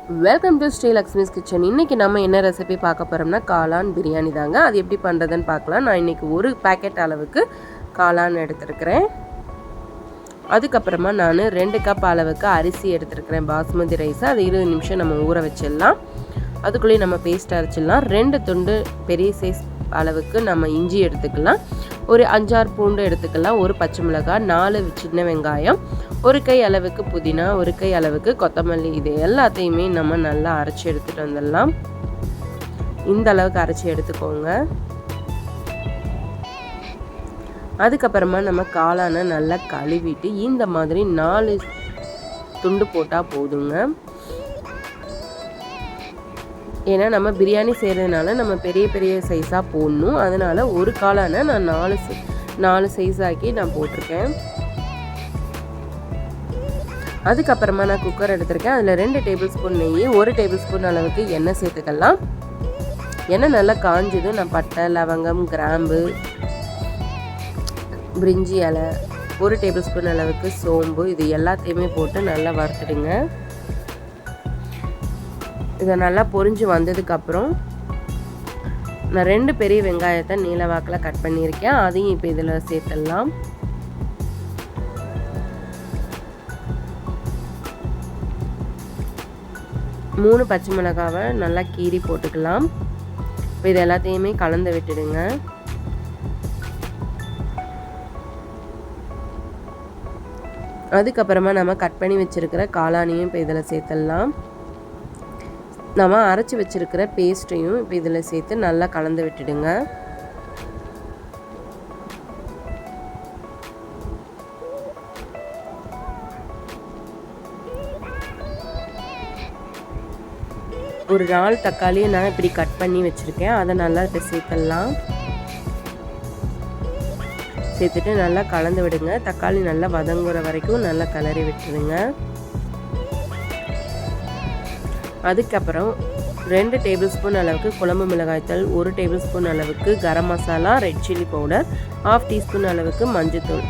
Welcome to Sri Lakshmi's kitchen. இன்றைக்கி நம்ம என்ன ரெசிபி பார்க்க போகிறோம்னா காளான் பிரியாணி தாங்க. அது எப்படி பண்ணுறதுன்னு பார்க்கலாம். நான் இன்றைக்கி ஒரு பேக்கெட் அளவுக்கு காளான் எடுத்துருக்கிறேன். அதுக்கப்புறமா நான் 2 கப் அளவுக்கு அரிசி எடுத்துருக்கிறேன், பாஸ்மதி ரைஸை. அது 20 நிமிஷம் நம்ம ஊற வச்சிடலாம். அதுக்குள்ளேயே நம்ம பேஸ்ட் அரைச்சிடலாம். 2 துண்டு பெரிய சைஸ் அளவுக்கு நம்ம இஞ்சி எடுத்துக்கலாம், ஒரு 5-6 பூண்டு எடுத்துக்கலாம், ஒரு பச்சை மிளகாய், 4 சின்ன வெங்காயம், ஒரு கை அளவுக்கு புதினா, ஒரு கை அளவுக்கு கொத்தமல்லி. இது எல்லாத்தையுமே நம்ம நல்லா அரைச்சி எடுத்துகிட்டு வந்துடலாம். இந்த அளவுக்கு அரைச்சி எடுத்துக்கோங்க. அதுக்கப்புறமா நம்ம காளானை நல்லா கழுவிட்டு இந்த மாதிரி 4 துண்டு போட்டால் போதுங்க. ஏன்னா நம்ம பிரியாணி செய்கிறதுனால நம்ம பெரிய பெரிய சைஸாக போடணும். அதனால் ஒரு காளானை நான் 4 சைஸ் ஆக்கி நான் போட்டிருக்கேன். அதுக்கப்புறமா நான் குக்கர் எடுத்திருக்கேன். அதில் 2 டேபிள் ஸ்பூன் நெய், 1 டேபிள் ஸ்பூன் அளவுக்கு எண்ணெய் சேர்த்துக்கலாம். எண்ணெய் நல்லா காஞ்சதும் நான் பட்டை, லவங்கம், கிராம்பு, பிரிஞ்சி இலை, 1 டேபிள் ஸ்பூன் அளவுக்கு சோம்பு, இது எல்லாத்தையுமே போட்டு நல்லா வறுத்துடுங்க. இதை நல்லா பொரிஞ்சு வந்ததுக்கப்புறம் நான் 2 பெரிய வெங்காயத்தை நீல வாக்கில் கட் பண்ணியிருக்கேன். அதையும் இப்போ இதில் சேர்த்துடலாம். மூணு பச்சை மிளகாவை நல்லா கீறி போட்டுக்கலாம். இப்போ இது எல்லாத்தையுமே கலந்து விட்டுடுங்க. அதுக்கப்புறமா நம்ம கட் பண்ணி வச்சுருக்கிற காளானையும் இப்போ இதில் சேர்த்துடலாம். நம்ம அரைச்சி வச்சுருக்கிற பேஸ்ட்டையும் இப்போ இதில் சேர்த்து நல்லா கலந்து விட்டுடுங்க. ஒரு 4 தக்காளியை நான் இப்படி கட் பண்ணி வச்சுருக்கேன். அதை நல்லா இப்போ சேர்த்துடலாம். சேர்த்துட்டு நல்லா கலந்து விடுங்க. தக்காளி நல்லா வதங்குற வரைக்கும் நல்லா கிளறி விட்டுருங்க. அதுக்கப்புறம் 2 டேபிள் ஸ்பூன் அளவுக்கு குழம்பு மிளகாய்த்தூள், 1 டேபிள் ஸ்பூன் அளவுக்கு garam masala, red chilli powder, 1/2 teaspoon அளவுக்கு மஞ்சள்தூள்.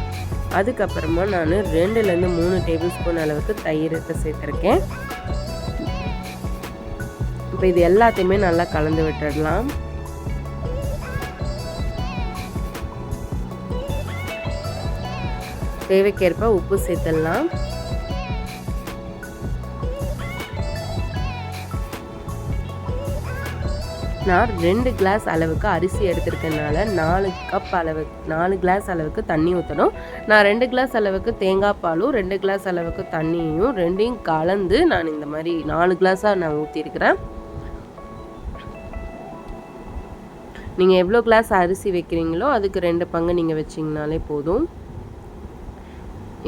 அதுக்கப்புறமா நான் 2லேருந்து 3 டேபிள் ஸ்பூன் அளவுக்கு தயிரத்தை சேர்த்துருக்கேன். இப்போ இது எல்லாத்தையுமே நல்லா கலந்து விட்டுடலாம். தேவைக்கேற்ப உப்பு சேர்த்துடலாம். நான் 2 கிளாஸ் அளவுக்கு அரிசி எடுத்துருக்கனால 4 கிளாஸ் அளவுக்கு தண்ணி ஊற்றணும். நான் 2 கிளாஸ் அளவுக்கு தேங்காய் பாலும் 2 கிளாஸ் அளவுக்கு தண்ணியும் ரெண்டையும் கலந்து நான் இந்த மாதிரி 4 கிளாஸாக நான் ஊற்றிருக்கிறேன். நீங்கள் எவ்வளோ கிளாஸ் அரிசி வைக்கிறீங்களோ அதுக்கு 2 பங்கு நீங்கள் வச்சிங்கனாலே போதும்.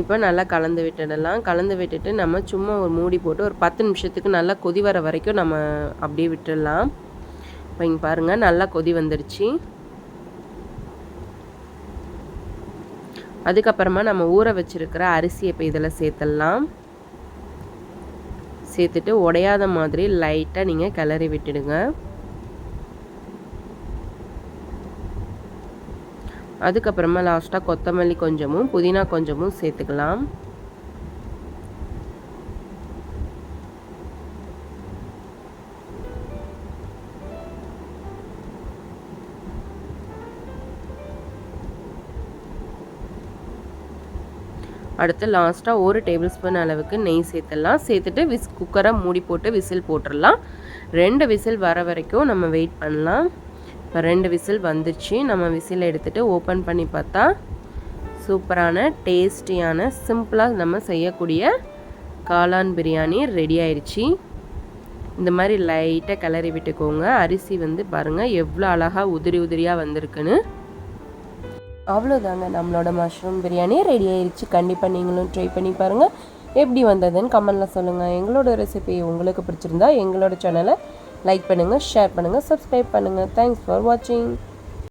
இப்போ நல்லா கலந்து விட்டுடலாம். கலந்து விட்டுட்டு நம்ம சும்மா ஒரு மூடி போட்டு ஒரு 10 நிமிஷத்துக்கு நல்லா கொதி வர வரைக்கும் நம்ம அப்படியே விட்டுடலாம். இப்போ இங்கே பாருங்கள், நல்லா கொதி வந்துடுச்சு. அதுக்கப்புறமா நம்ம ஊற வச்சுருக்கிற அரிசியை இப்போ இதில் சேர்த்துடலாம். சேர்த்துட்டு உடையாத மாதிரி லைட்டாக நீங்கள் கிளறி விட்டுடுங்க. அதுக்கப்புறமா லாஸ்ட்டாக கொத்தமல்லி கொஞ்சமும் புதினா கொஞ்சமும் சேர்த்துக்கலாம். அடுத்து லாஸ்ட்டாக 1 டேபிள் ஸ்பூன் அளவுக்கு நெய் சேர்த்துடலாம். சேர்த்துட்டு குக்கரை மூடி போட்டு விசில் போட்டுடலாம். 2 விசில் வர வரைக்கும் நம்ம வெயிட் பண்ணலாம். இப்போ 2 விசில் வந்துடுச்சு. நம்ம விசில் எடுத்துகிட்டு ஓப்பன் பண்ணி பார்த்தா சூப்பரான டேஸ்டியான சிம்பிளாக நம்ம செய்யக்கூடிய காளான் பிரியாணி ரெடி ஆயிடுச்சு. இந்த மாதிரி லைட்டாக கிளறி விட்டுக்கோங்க. அரிசி பாருங்கள் எவ்வளோ அழகாக உதிரி உதிரியாக வந்திருக்குன்னு. அவ்வளோதாங்க, நம்மளோட மஷ்ரூம் பிரியாணி ரெடி ஆயிடுச்சு. கண்டிப்பாக நீங்களும் ட்ரை பண்ணி பாருங்கள். எப்படி வந்ததுன்னு கமெண்டில் சொல்லுங்கள். எங்களோட ரெசிபி உங்களுக்கு பிடிச்சிருந்தா எங்களோட சேனலை லைக் பண்ணுங்கள், ஷேர் பண்ணுங்கள், சப்ஸ்கிரைப் பண்ணுங்கள். தேங்க்ஸ் ஃபார் வாட்சிங்.